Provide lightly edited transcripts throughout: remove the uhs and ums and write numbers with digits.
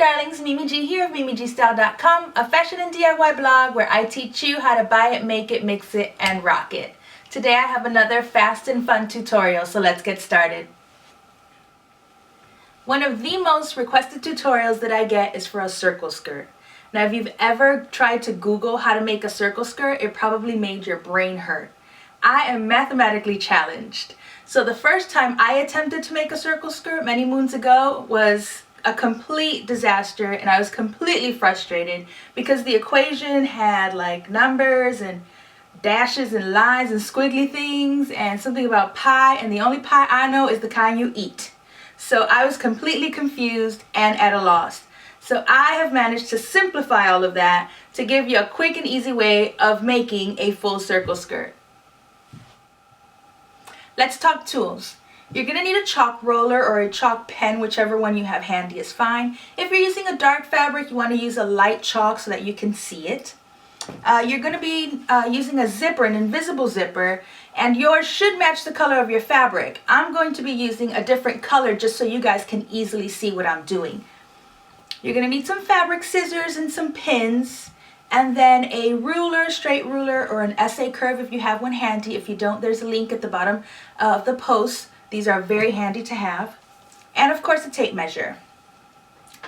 darlings, Mimi G here of MimiGstyle.com, a fashion and DIY blog where I teach you how to buy it, make it, mix it, and rock it. Today I have another fast and fun tutorial, so let's get started. One of the most requested tutorials that I get is for a circle skirt. Now if you've ever tried to Google how to make a circle skirt, it probably made your brain hurt. I am mathematically challenged. So the first time I attempted to make a circle skirt many moons ago was a complete disaster, and I was completely frustrated because the equation had like numbers and dashes and lines and squiggly things and something about pie, and the only pie I know is the kind you eat. So I was completely confused and at a loss. So I have managed to simplify all of that to give you a quick and easy way of making a full circle skirt. Let's talk tools. You're going to need a chalk roller or a chalk pen, whichever one you have handy is fine. If you're using a dark fabric, you want to use a light chalk so that you can see it. You're going to be using a zipper, an invisible zipper, and yours should match the color of your fabric. I'm going to be using a different color just so you guys can easily see what I'm doing. You're going to need some fabric scissors and some pins, and then a ruler, straight ruler, or an essay curve if you have one handy. If you don't, there's a link at the bottom of the post. These are very handy to have. And of course a tape measure.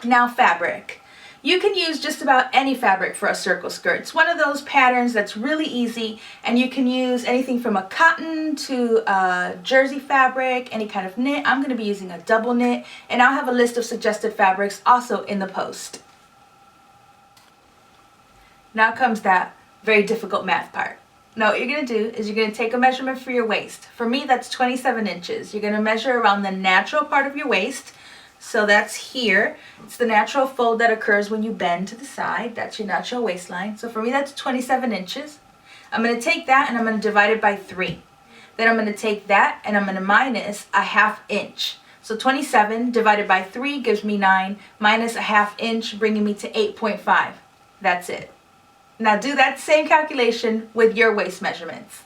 Now fabric. You can use just about any fabric for a circle skirt. It's one of those patterns that's really easy, and you can use anything from a cotton to a jersey fabric, any kind of knit. I'm going to be using a double knit, and I'll have a list of suggested fabrics also in the post. Now comes that very difficult math part. Now what you're going to do is you're going to take a measurement for your waist. For me, that's 27 inches. You're going to measure around the natural part of your waist. So that's here. It's the natural fold that occurs when you bend to the side. That's your natural waistline. So for me, that's 27 inches. I'm going to take that and I'm going to divide it by 3. Then I'm going to take that and I'm going to minus a ½ inch. So 27 divided by 3 gives me 9, minus a ½ inch, bringing me to 8.5. That's it. Now do that same calculation with your waist measurements.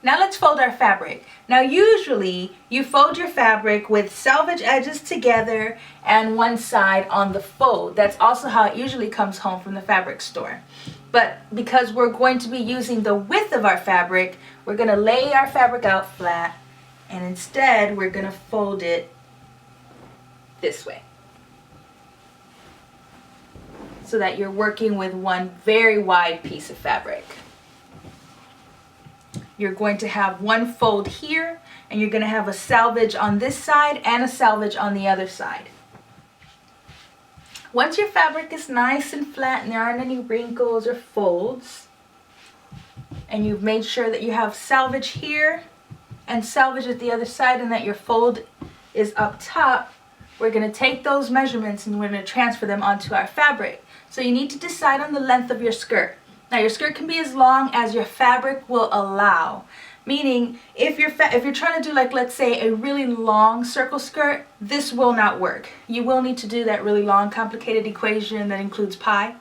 Now let's fold our fabric. Now usually you fold your fabric with selvage edges together and one side on the fold. That's also how it usually comes home from the fabric store. But because we're going to be using the width of our fabric, we're going to lay our fabric out flat, and instead we're going to fold it this way, so that you're working with one very wide piece of fabric. You're going to have one fold here, and you're going to have a selvage on this side and a selvage on the other side. Once your fabric is nice and flat and there aren't any wrinkles or folds, and you've made sure that you have selvage here and selvage at the other side and that your fold is up top, we're going to take those measurements and we're going to transfer them onto our fabric. So you need to decide on the length of your skirt. Now your skirt can be as long as your fabric will allow. Meaning if you're trying to do, like, let's say a really long circle skirt, this will not work. You will need to do that really long complicated equation that includes pi.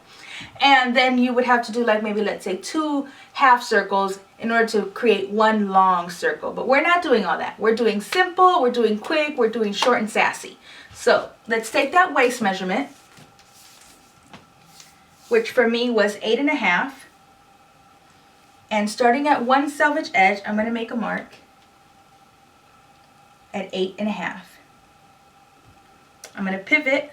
And then you would have to do, like, maybe let's say 2 half circles in order to create one long circle. But we're not doing all that. We're doing simple, we're doing quick, we're doing short and sassy. So let's take that waist measurement, which for me was 8.5. And starting at one selvage edge, I'm going to make a mark at 8.5. I'm going to pivot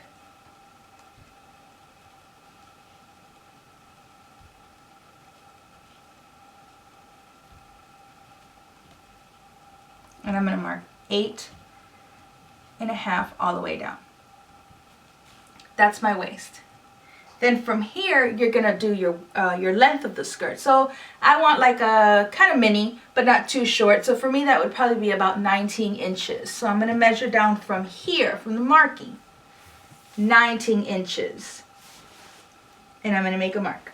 and I'm going to mark 8.5 all the way down. That's my waist. Then from here, you're going to do your length of the skirt. So I want like a kind of mini, but not too short. So for me, that would probably be about 19 inches. So I'm going to measure down from here, from the marking, 19 inches. And I'm going to make a mark.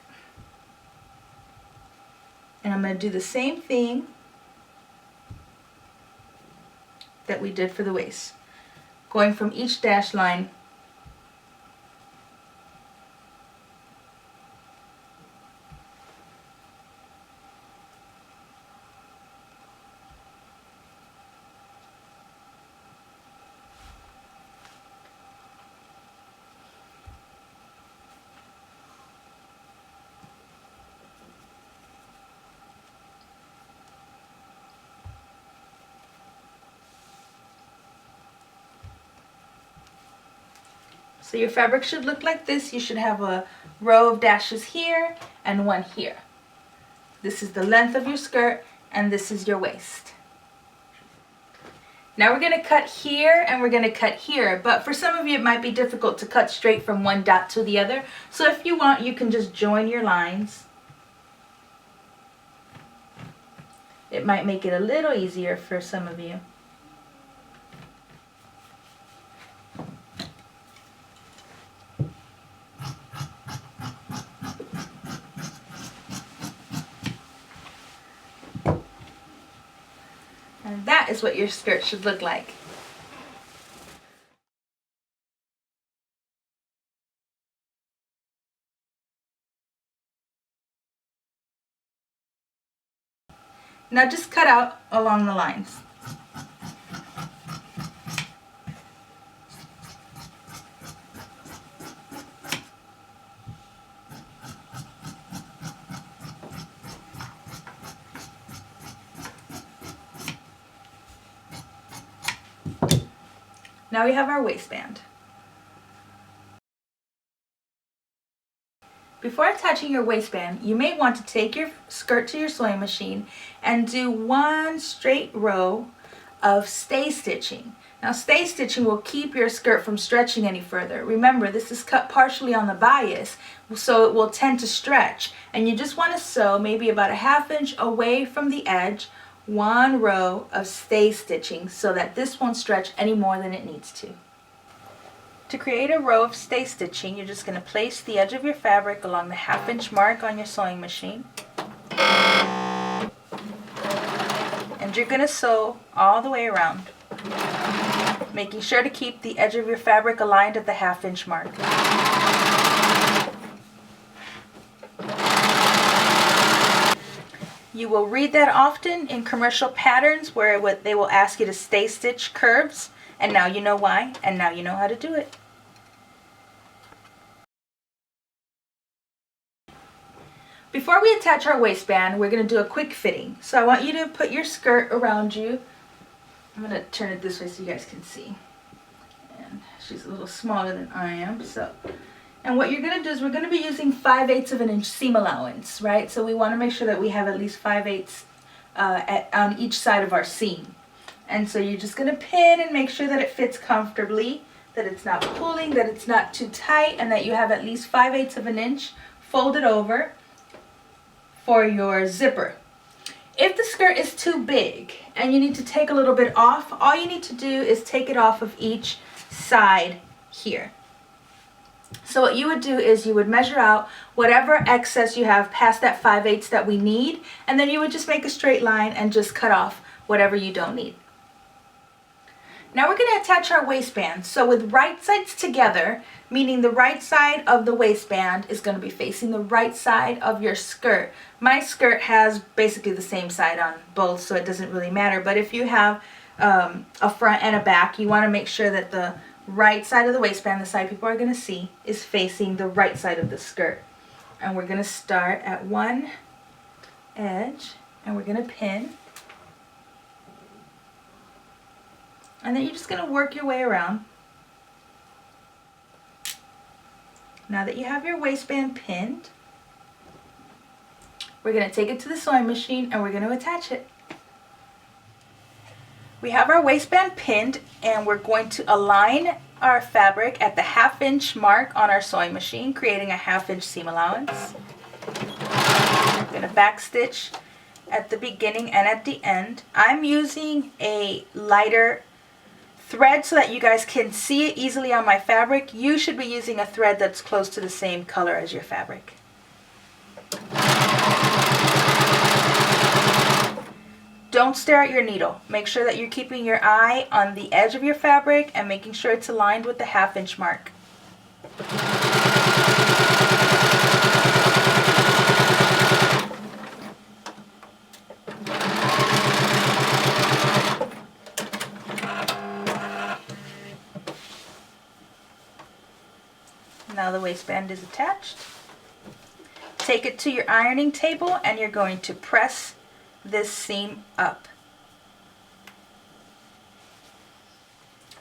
And I'm going to do the same thing that we did for the waist, going from each dash line So your fabric should look like this. You should have a row of dashes here and one here. This is the length of your skirt and this is your waist. Now we're going to cut here and we're going to cut here, but for some of you it might be difficult to cut straight from one dot to the other. So if you want, you can just join your lines. It might make it a little easier for some of you. And that is what your skirt should look like. Now just cut out along the lines. Now we have our waistband. Before attaching your waistband, you may want to take your skirt to your sewing machine and do one straight row of stay stitching. Now stay stitching will keep your skirt from stretching any further. Remember, this is cut partially on the bias, so it will tend to stretch. And you just want to sew maybe about a ½ inch away from the edge, one row of stay stitching so that this won't stretch any more than it needs to. To create a row of stay stitching, you're just going to place the edge of your fabric along the ½ inch mark on your sewing machine. And you're going to sew all the way around, making sure to keep the edge of your fabric aligned at the ½ inch mark. You will read that often in commercial patterns where they will ask you to stay stitch curves, and now you know why, and now you know how to do it. Before we attach our waistband, we're going to do a quick fitting. So I want you to put your skirt around you. I'm going to turn it this way so you guys can see. And she's a little smaller than I am, so. And what you're going to do is we're going to be using 5/8 of an inch seam allowance, right? So we want to make sure that we have at least 5/8 on each side of our seam. And so you're just going to pin and make sure that it fits comfortably, that it's not pulling, that it's not too tight, and that you have at least 5/8 of an inch folded over for your zipper. If the skirt is too big and you need to take a little bit off, all you need to do is take it off of each side here. So what you would do is you would measure out whatever excess you have past that 5/8 that we need, and then you would just make a straight line and just cut off whatever you don't need. Now we're going to attach our waistband. So with right sides together, meaning the right side of the waistband is going to be facing the right side of your skirt. My skirt has basically the same side on both, so it doesn't really matter. But if you have a front and a back, you want to make sure that the right side of the waistband, the side people are going to see, is facing the right side of the skirt. And we're going to start at one edge and we're going to pin. And then you're just going to work your way around. Now that you have your waistband pinned, we're going to take it to the sewing machine and we're going to attach it. We have our waistband pinned and we're going to align our fabric at the ½ inch mark on our sewing machine, creating a ½ inch seam allowance. I'm going to back stitch at the beginning and at the end. I'm using a lighter thread so that you guys can see it easily on my fabric. You should be using a thread that's close to the same color as your fabric. Don't stare at your needle. Make sure that you're keeping your eye on the edge of your fabric and making sure it's aligned with the ½ inch mark. Now the waistband is attached. Take it to your ironing table and you're going to press this seam up.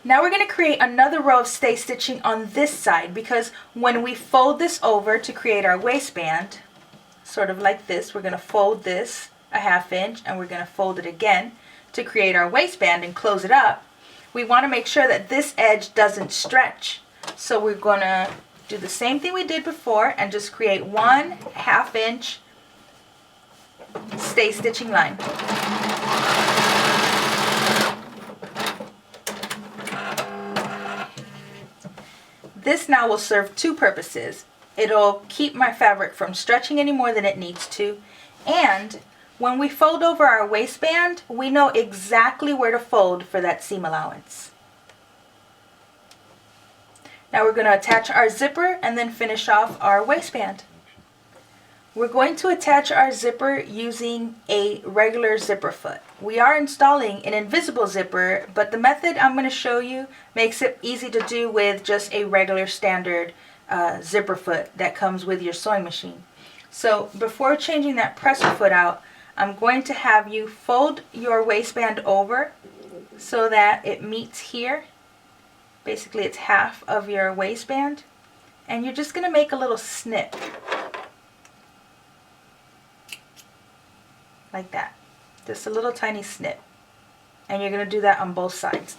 Now we're going to create another row of stay stitching on this side, because when we fold this over to create our waistband, sort of like this, we're going to fold this a 1/2 inch and we're going to fold it again to create our waistband and close it up. We want to make sure that this edge doesn't stretch. So we're going to do the same thing we did before and just create 1/2 inch stay stitching line. This now will serve two purposes. It'll keep my fabric from stretching any more than it needs to, and when we fold over our waistband, we know exactly where to fold for that seam allowance. Now we're going to attach our zipper and then finish off our waistband. We're going to attach our zipper using a regular zipper foot. We are installing an invisible zipper, but the method I'm going to show you makes it easy to do with just a regular standard zipper foot that comes with your sewing machine. So before changing that presser foot out, I'm going to have you fold your waistband over so that it meets here. Basically it's half of your waistband, and you're just going to make a little snip like that, just a little tiny snip, and you're going to do that on both sides.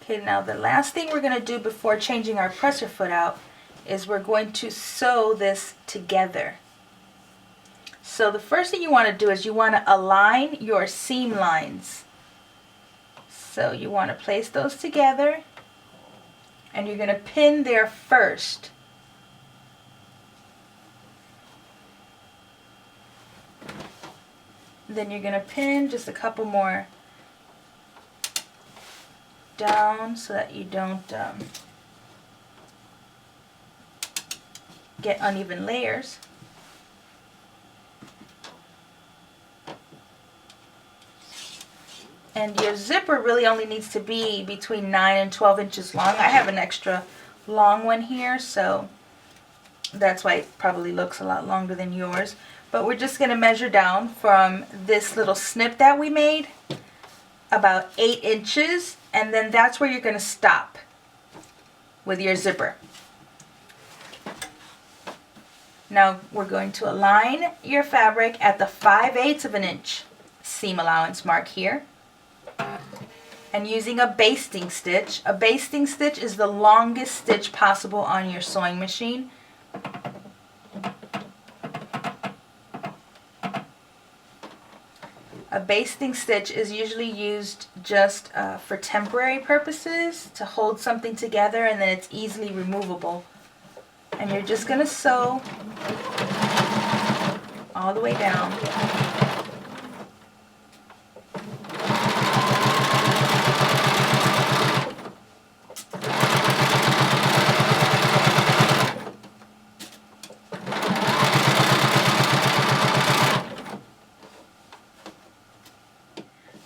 Okay, now the last thing we're going to do before changing our presser foot out is we're going to sew this together. So the first thing you want to do is you want to align your seam lines. So you want to place those together, and you're going to pin there first. Then you're going to pin just a couple more down so that you don't get uneven layers. And your zipper really only needs to be between 9 and 12 inches long. I have an extra long one here, so that's why it probably looks a lot longer than yours. But we're just going to measure down from this little snip that we made about 8 inches, and then that's where you're going to stop with your zipper. Now we're going to align your fabric at the 5/8 of an inch seam allowance mark here. And using a basting stitch. A basting stitch is the longest stitch possible on your sewing machine. A basting stitch is usually used just for temporary purposes, to hold something together, and then it's easily removable. And you're just going to sew all the way down.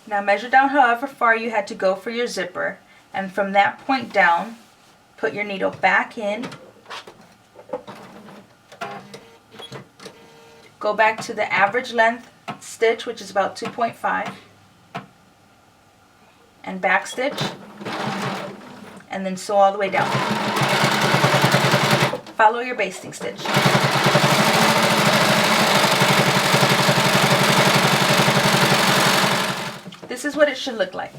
Now measure down however far you had to go for your zipper, and from that point down, put your needle back in, go back to the average length stitch, which is about 2.5, and back stitch, and then sew all the way down. Follow your basting stitch. This is what it should look like.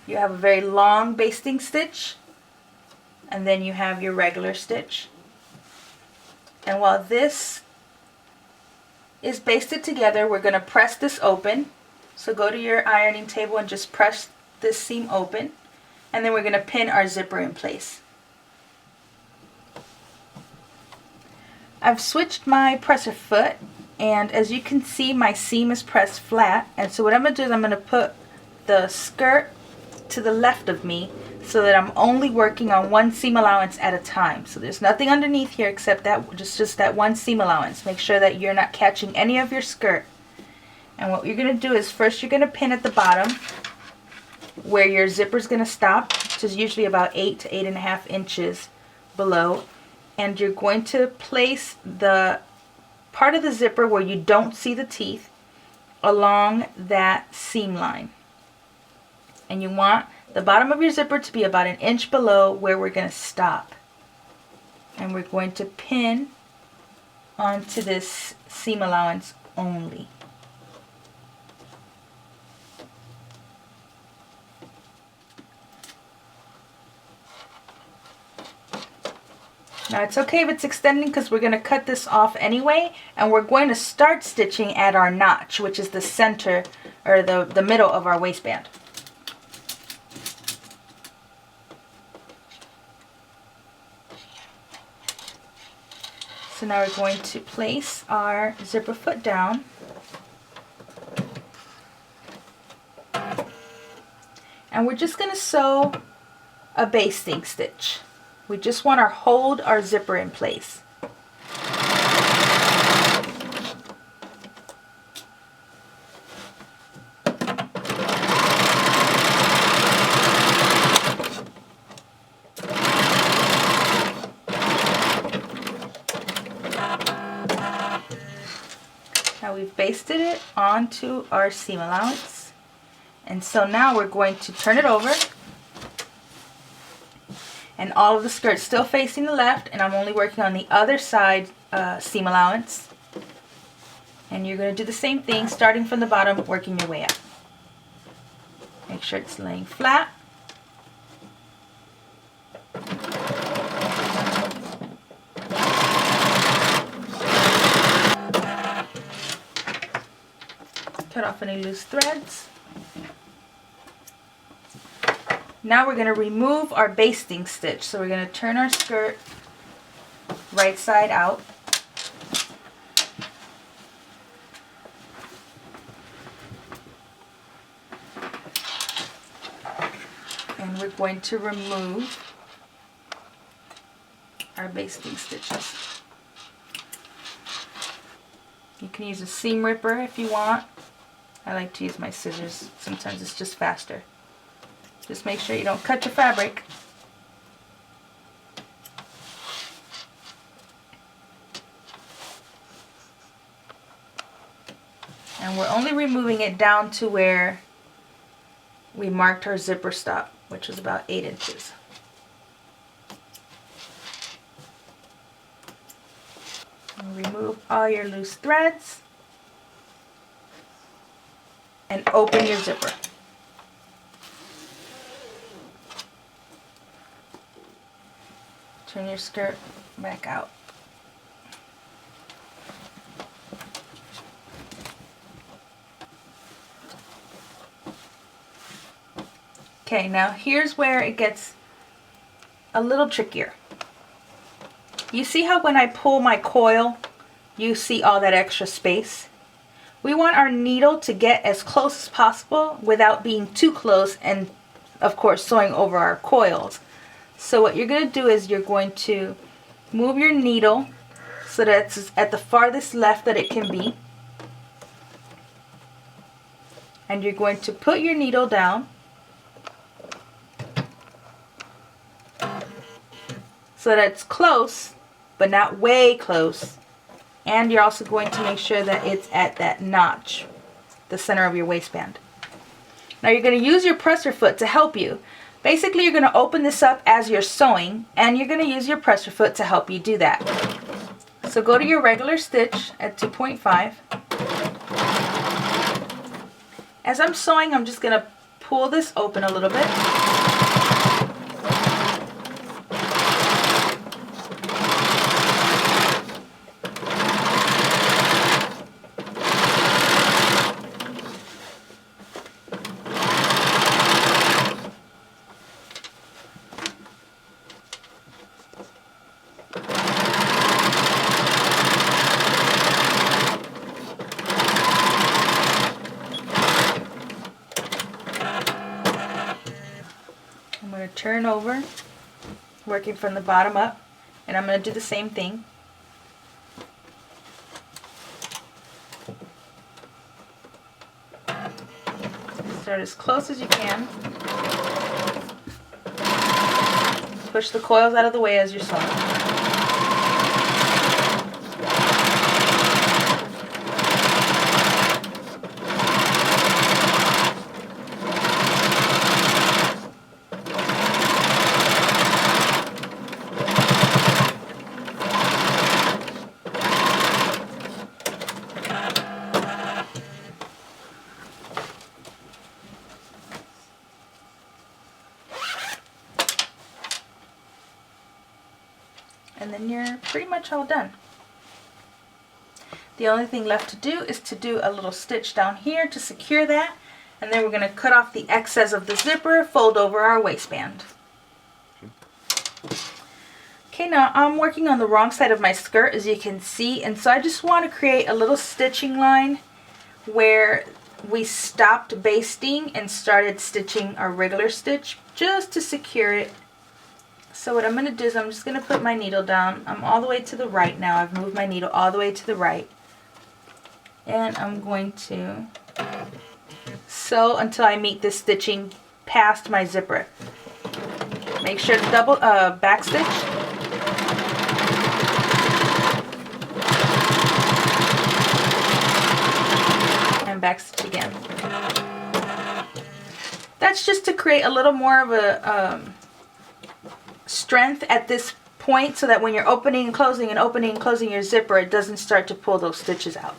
You have a very long basting stitch, and then you have your regular stitch. And while this is basted together, we're going to press this open. So go to your ironing table and just press this seam open, and then we're going to pin our zipper in place. I've switched my presser foot, and as you can see, my seam is pressed flat. And so what I'm going to do is I'm going to put the skirt to the left of me so that I'm only working on one seam allowance at a time. So there's nothing underneath here except that just that one seam allowance. Make sure that you're not catching any of your skirt. And what you're going to do is first you're going to pin at the bottom where your zipper is going to stop, which is usually about 8 to 8.5 inches below. And you're going to place the part of the zipper where you don't see the teeth along that seam line. And you want the bottom of your zipper to be about 1 inch below where we're going to stop. And we're going to pin onto this seam allowance only. Now it's okay if it's extending because we're going to cut this off anyway, and we're going to start stitching at our notch, which is the center or the middle of our waistband. So now we're going to place our zipper foot down. And we're just going to sew a basting stitch. We just want to hold our zipper in place. Now we've basted it onto our seam allowance. And so now we're going to turn it over. And all of the skirt's still facing the left, and I'm only working on the other side seam allowance. And you're going to do the same thing, starting from the bottom, working your way up. Make sure it's laying flat. Cut off any loose threads. Now we're going to remove our basting stitch. So we're going to turn our skirt right side out. And we're going to remove our basting stitches. You can use a seam ripper if you want. I like to use my scissors. Sometimes it's just faster. Just make sure you don't cut your fabric. And we're only removing it down to where we marked our zipper stop, which was about 8 inches. And remove all your loose threads and open your zipper. Turn your skirt back out. Okay, now here's where it gets a little trickier. You see how when I pull my coil, you see all that extra space? We want our needle to get as close as possible without being too close and, of course, sewing over our coils. So what you're going to do is you're going to move your needle so that it's at the farthest left that it can be. And you're going to put your needle down so that it's close, but not way close. And you're also going to make sure that it's at that notch, the center of your waistband. Now you're going to use your presser foot to help you. Basically, you're going to open this up as you're sewing, and you're going to use your presser foot to help you do that. So go to your regular stitch at 2.5. As I'm sewing, I'm just going to pull this open a little bit. Turn over, working from the bottom up, and I'm going to do the same thing. Start as close as you can. Push the coils out of the way as you're sewing. then you're pretty much all done. The only thing left to do is to do a little stitch down here to secure that, and then we're going to cut off the excess of the zipper, fold over our waistband. Okay, now I'm working on the wrong side of my skirt, as you can see, and so I just want to create a little stitching line where we stopped basting and started stitching our regular stitch just to secure it. So what I'm going to do is I'm just going to put my needle down. I'm all the way to the right now. I've moved my needle all the way to the right. And I'm going to sew until I meet this stitching past my zipper. Make sure to double back stitch. And back stitch again. That's just to create a little more of a strength at this point, so that when you're opening and closing and opening and closing your zipper, it doesn't start to pull those stitches out.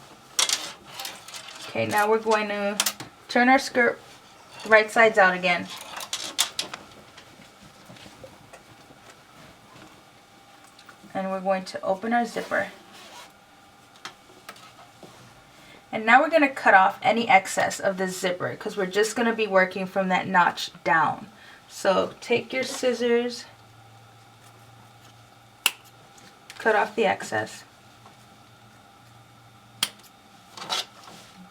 Okay, now we're going to turn our skirt right sides out again. And we're going to open our zipper. And now we're going to cut off any excess of the zipper, because we're just going to be working from that notch down. So take your scissors, cut off the excess.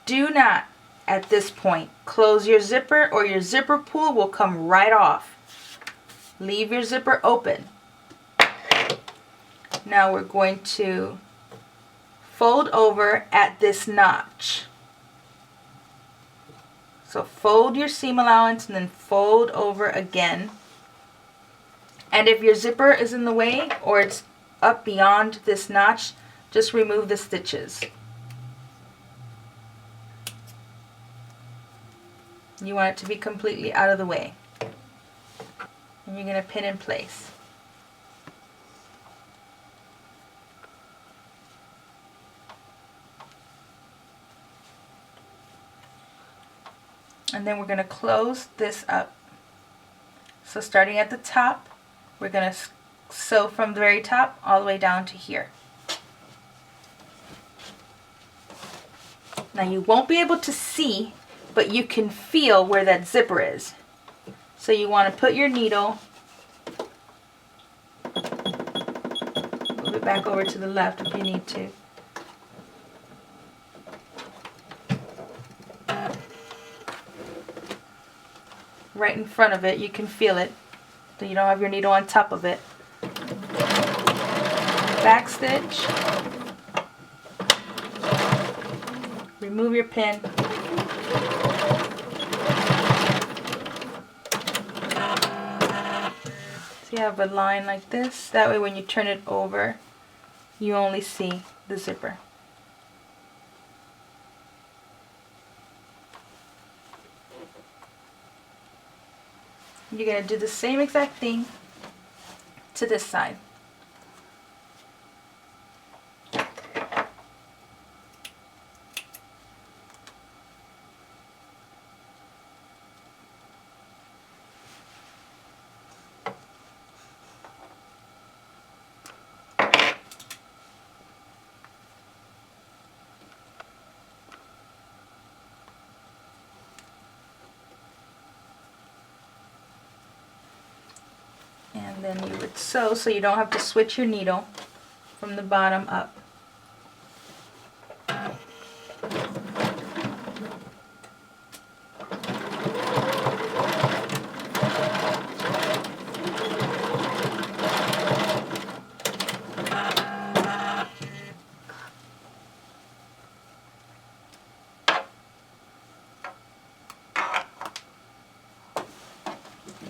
Do not, at this point, close your zipper, or your zipper pull will come right off. Leave your zipper open. Now we're going to fold over at this notch. So fold your seam allowance and then fold over again. And if your zipper is in the way or it's up beyond this notch, just remove the stitches. You want it to be completely out of the way. And you're going to pin in place. And then we're going to close this up. So starting at the top, we're going to sew from the very top all the way down to here. Now you won't be able to see, but you can feel where that zipper is. So you want to put your needle, move it back over to the left if you need to. Right in front of it, you can feel it, so you don't have your needle on top of it. Back stitch, remove your pin, so you have a line like this. That way when you turn it over, you only see the zipper. You're going to do the same exact thing to this side. And then you would sew so you don't have to switch your needle from the bottom up.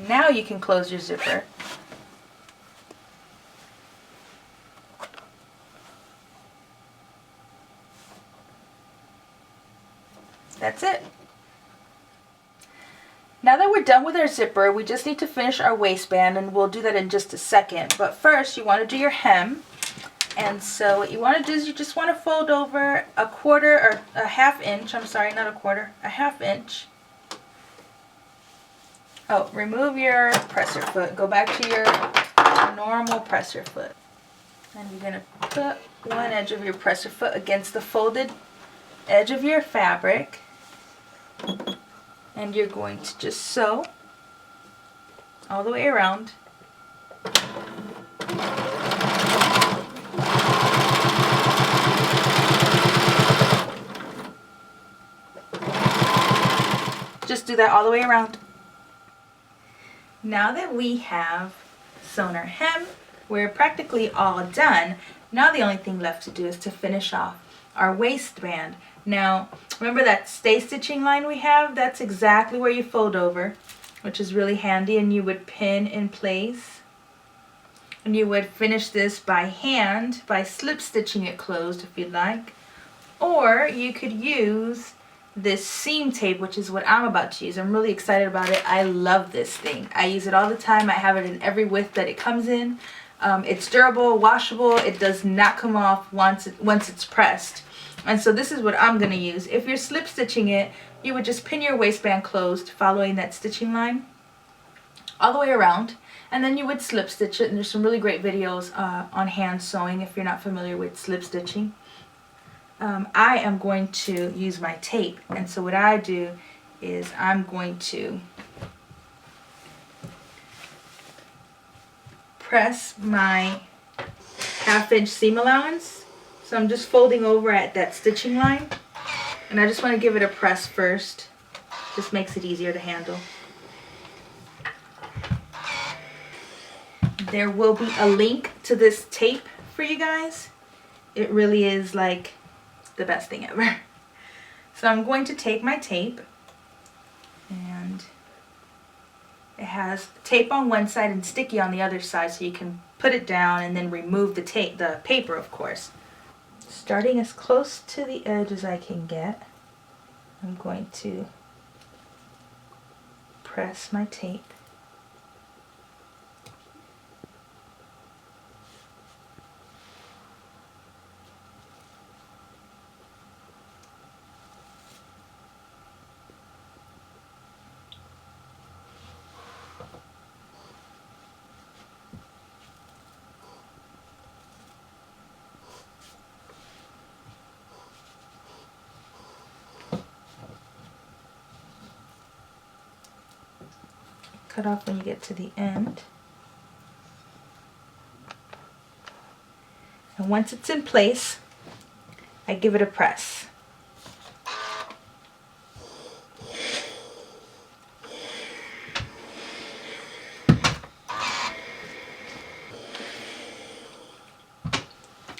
Now you can close your zipper. That's it. Now that we're done with our zipper, we just need to finish our waistband, and we'll do that in just a second. But first, you want to do your hem. And so what you want to do is you just want to fold over a quarter, or a half inch, I'm sorry, not a quarter, a half inch. Oh, remove your presser foot. Go back to your normal presser foot. And you're going to put one edge of your presser foot against the folded edge of your fabric. And you're going to just sew all the way around. Just do that all the way around. Now that we have sewn our hem, we're practically all done. Now the only thing left to do is to finish off our waistband. Now, remember that stay stitching line we have? That's exactly where you fold over, which is really handy, and you would pin in place. And you would finish this by hand, by slip stitching it closed if you'd like. Or you could use this seam tape, which is what I'm about to use. I'm really excited about it. I love this thing. I use it all the time. I have it in every width that it comes in. It's durable, washable. It does not come off once it's pressed. And so this is what I'm going to use. If you're slip stitching it, you would just pin your waistband closed following that stitching line all the way around, and then you would slip stitch it. And there's some really great videos on hand sewing if you're not familiar with slip stitching. I am going to use my tape, and so what I do is I'm going to press my 1/2 inch seam allowance. So I'm just folding over at that stitching line, and I just want to give it a press first. Just makes it easier to handle. There will be a link to this tape for you guys. It really is like the best thing ever. So I'm going to take my tape, and it has tape on one side and sticky on the other side, so you can put it down and then remove the tape, the paper, of course. Starting as close to the edge as I can get, I'm going to press my tape. Cut off when you get to the end. And once it's in place, I give it a press.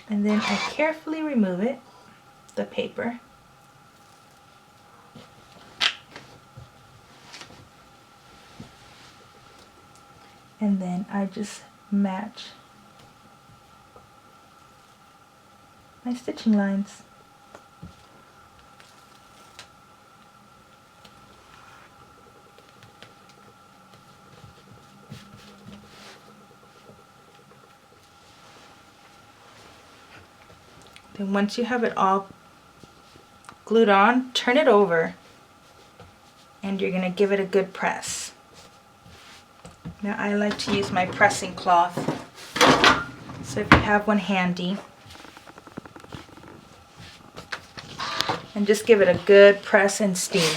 And then I carefully remove it, the paper. And then I just match my stitching lines. Then once you have it all glued on, turn it over, and you're going to give it a good press. Now I like to use my pressing cloth, so if you have one handy, and just give it a good press and steam.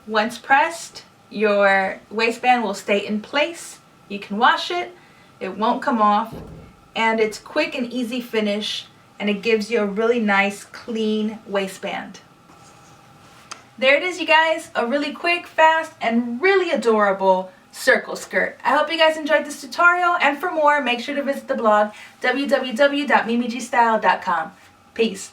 Once pressed, your waistband will stay in place. You can wash it, it won't come off, and it's quick and easy finish, and it gives you a really nice clean waistband. There it is, you guys, a really quick, fast, and really adorable circle skirt. I hope you guys enjoyed this tutorial, and for more, make sure to visit the blog www.mimigstyle.com. Peace.